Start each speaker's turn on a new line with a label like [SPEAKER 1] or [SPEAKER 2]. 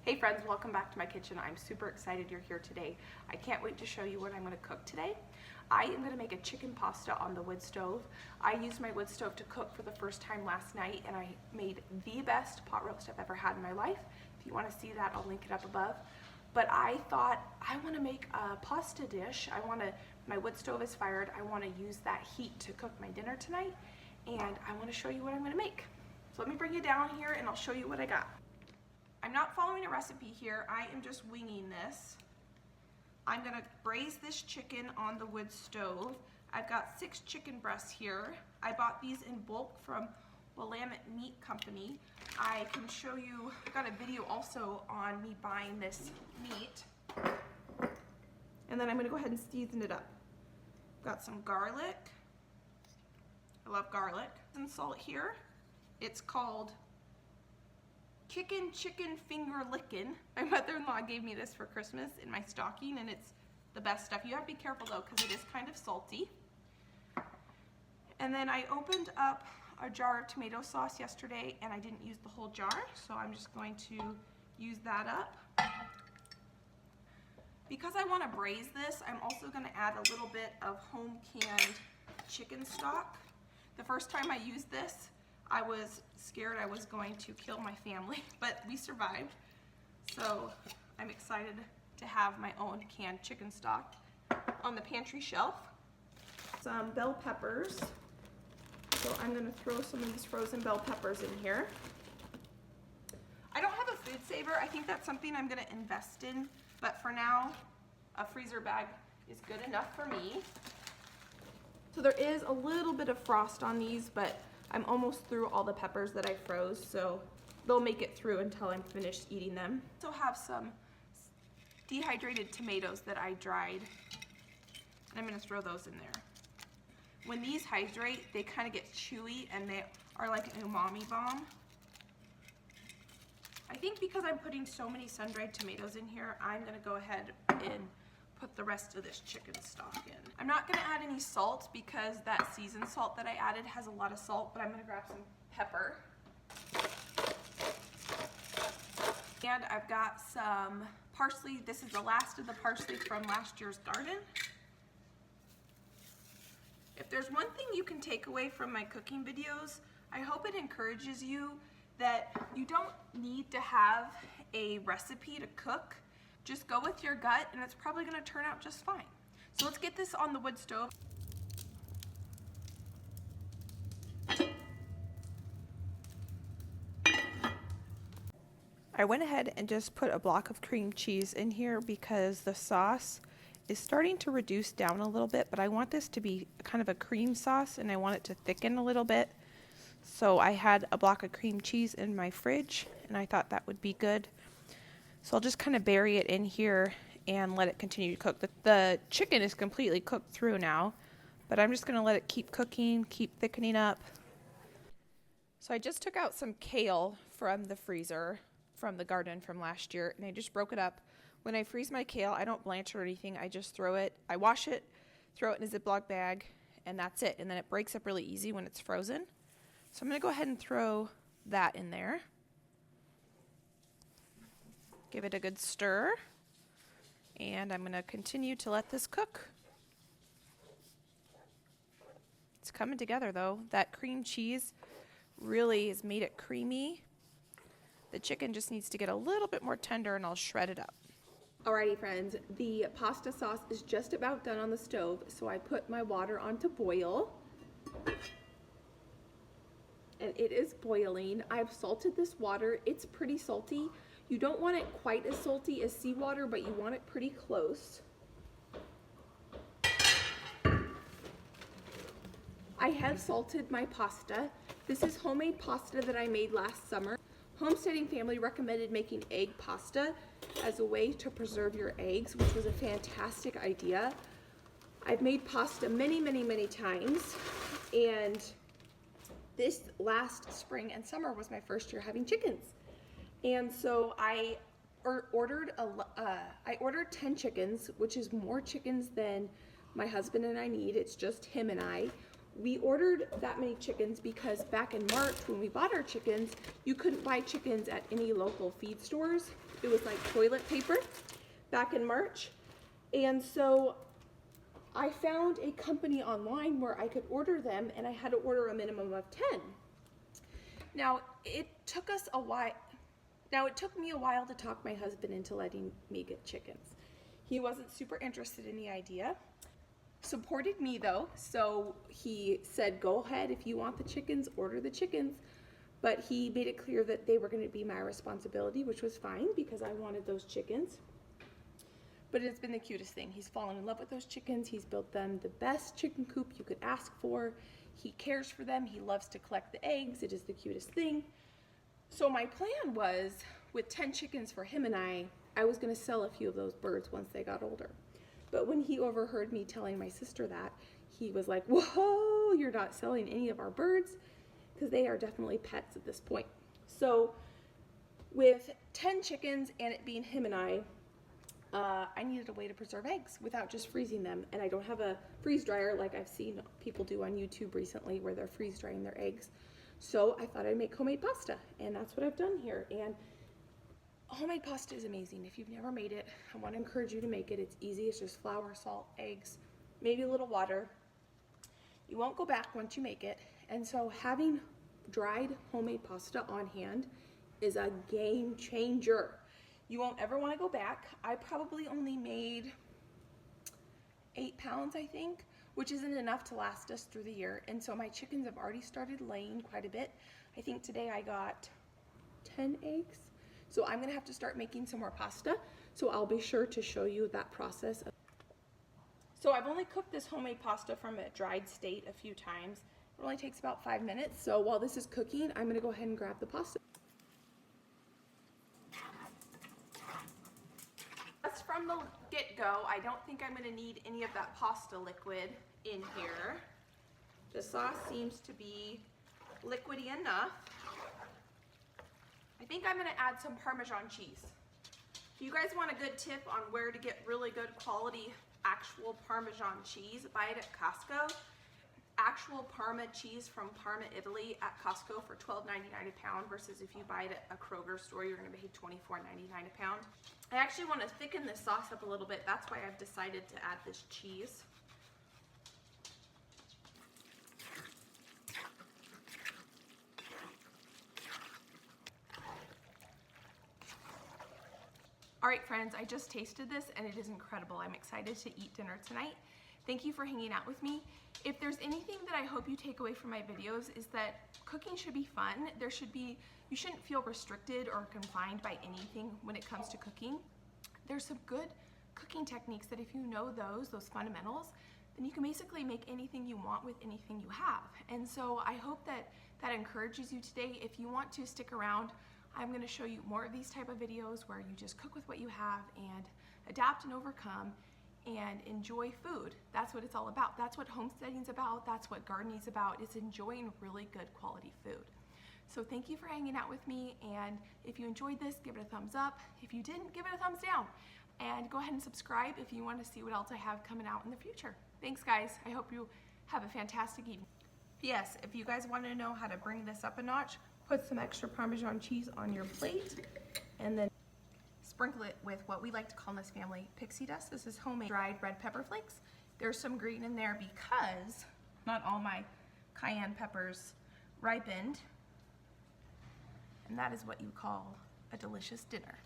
[SPEAKER 1] Hey friends, welcome back to my kitchen. I'm super excited you're here today. I can't wait to show you what I'm going to cook today. I am going to make a chicken pasta on the wood stove. I used my wood stove to cook for the first time last night and I made the best pot roast I've ever had in my life. If you want to see that, I'll link it up above. But I thought I want to make a pasta dish. My wood stove is fired. I want to use that heat to cook my dinner tonight and I want to show you what I'm going to make. So let me bring you down here and I'll show you what I got. I'm not following a recipe here, I am just winging this. I'm gonna braise this chicken on the wood stove. I've got 6 chicken breasts here. I bought these in bulk from Willamette Meat Company. I can show you, I've got a video also on me buying this meat. And then I'm gonna go ahead and season it up. Got some garlic. I love garlic. Some salt here. It's called Chicken Finger Lickin'. My mother-in-law gave me this for Christmas in my stocking and it's the best stuff. You have to be careful though because it is kind of salty. And then I opened up a jar of tomato sauce yesterday and I didn't use the whole jar, so I'm just going to use that up. Because I want to braise this, I'm also going to add a little bit of home canned chicken stock. The first time I used this, I was scared I was going to kill my family, but we survived. So I'm excited to have my own canned chicken stock on the pantry shelf. Some bell peppers. So I'm gonna throw some of these frozen bell peppers in here. I don't have a food saver. I think that's something I'm gonna invest in, but for now, a freezer bag is good enough for me. So there is a little bit of frost on these, but I'm almost through all the peppers that I froze, so they'll make it through until I'm finished eating them. I also have some dehydrated tomatoes that I dried, and I'm gonna throw those in there. When these hydrate, they kind of get chewy and they are like an umami bomb. I think because I'm putting so many sun-dried tomatoes in here, I'm gonna go ahead and put the rest of this chicken stock in. I'm not gonna add any salt because that seasoned salt that I added has a lot of salt, but I'm gonna grab some pepper. And I've got some parsley. This is the last of the parsley from last year's garden. If there's one thing you can take away from my cooking videos, I hope it encourages you that you don't need to have a recipe to cook. Just go with your gut and it's probably gonna turn out just fine. So let's get this on the wood stove. I went ahead and just put a block of cream cheese in here because the sauce is starting to reduce down a little bit, but I want this to be kind of a cream sauce and I want it to thicken a little bit. So I had a block of cream cheese in my fridge and I thought that would be good. So I'll just kind of bury it in here and let it continue to cook. The chicken is completely cooked through now, but I'm just going to let it keep cooking, keep thickening up. So I just took out some kale from the freezer, from the garden from last year, and I just broke it up. When I freeze my kale, I don't blanch it or anything. I just throw it, I wash it, throw it in a Ziploc bag, and that's it. And then it breaks up really easy when it's frozen. So I'm going to go ahead and throw that in there. Give it a good stir, and I'm going to continue to let this cook. It's coming together though. That cream cheese really has made it creamy. The chicken just needs to get a little bit more tender and I'll shred it up. Alrighty friends, the pasta sauce is just about done on the stove, so I put my water on to boil. And it is boiling. I've salted this water. It's pretty salty. You don't want it quite as salty as seawater, but you want it pretty close. I have salted my pasta. This is homemade pasta that I made last summer. Homesteading Family recommended making egg pasta as a way to preserve your eggs, which was a fantastic idea. I've made pasta many times, and this last spring and summer was my first year having chickens. And so I ordered 10 chickens, which is more chickens than my husband and I need. It's just him and I. We ordered that many chickens because back in March when we bought our chickens, you couldn't buy chickens at any local feed stores. It was like toilet paper back in March. And so I found a company online where I could order them, and I had to order a minimum of 10. Now, it took us a while. Now, it took me a while to talk my husband into letting me get chickens. He wasn't super interested in the idea. Supported me though, so he said, go ahead, if you want the chickens, order the chickens. But he made it clear that they were going to be my responsibility, which was fine because I wanted those chickens. But it's been the cutest thing. He's fallen in love with those chickens. He's built them the best chicken coop you could ask for. He cares for them. He loves to collect the eggs. It is the cutest thing. So my plan was, with 10 chickens for him and I was going to sell a few of those birds once they got older. But when he overheard me telling my sister that, he was like, whoa, you're not selling any of our birds, because they are definitely pets at this point. So with 10 chickens and it being him and I needed a way to preserve eggs without just freezing them. And I don't have a freeze dryer like I've seen people do on YouTube recently where they're freeze drying their eggs. So I thought I'd make homemade pasta, and that's what I've done here. And homemade pasta is amazing. If you've never made it, I want to encourage you to make it. It's easy. It's just flour, salt, eggs, maybe a little water. You won't go back once you make it. And so having dried homemade pasta on hand is a game changer. You won't ever want to go back. I probably only made 8 pounds, I think, which isn't enough to last us through the year. And so my chickens have already started laying quite a bit. I think today I got 10 eggs. So I'm gonna have to start making some more pasta. So I'll be sure to show you that process. So I've only cooked this homemade pasta from a dried state a few times. It only takes about 5 minutes. So while this is cooking, I'm gonna go ahead and grab the pasta. Just from the get-go, I don't think I'm gonna need any of that pasta liquid in here. The sauce seems to be liquidy enough. I think I'm gonna add some Parmesan cheese. If you guys want a good tip on where to get really good quality actual Parmesan cheese, buy it at Costco. Actual Parma cheese from Parma, Italy at Costco for $12.99 a pound versus if you buy it at a Kroger store, you're gonna pay $24.99 a pound. I actually wanna thicken this sauce up a little bit. That's why I've decided to add this cheese. All right, friends, I just tasted this and it is incredible. I'm excited to eat dinner tonight. Thank you for hanging out with me. If there's anything that I hope you take away from my videos is that cooking should be fun. You shouldn't feel restricted or confined by anything when it comes to cooking. There's some good cooking techniques that if you know those fundamentals, then you can basically make anything you want with anything you have. And so I hope that encourages you today. If you want to stick around, I'm going to show you more of these type of videos where you just cook with what you have and adapt and overcome and enjoy food. That's what it's all about. That's what homesteading's about. That's what gardening's about. It's enjoying really good quality food. So thank you for hanging out with me, and if you enjoyed this, give it a thumbs up. If you didn't, give it a thumbs down. And go ahead and subscribe if you want to see what else I have coming out in the future. Thanks, guys. I hope you have a fantastic evening. P.S. If you guys want to know how to bring this up a notch, put some extra Parmesan cheese on your plate and then sprinkle it with what we like to call in this family pixie dust. This is homemade dried red pepper flakes. There's some green in there because not all my cayenne peppers ripened, and that is what you call a delicious dinner.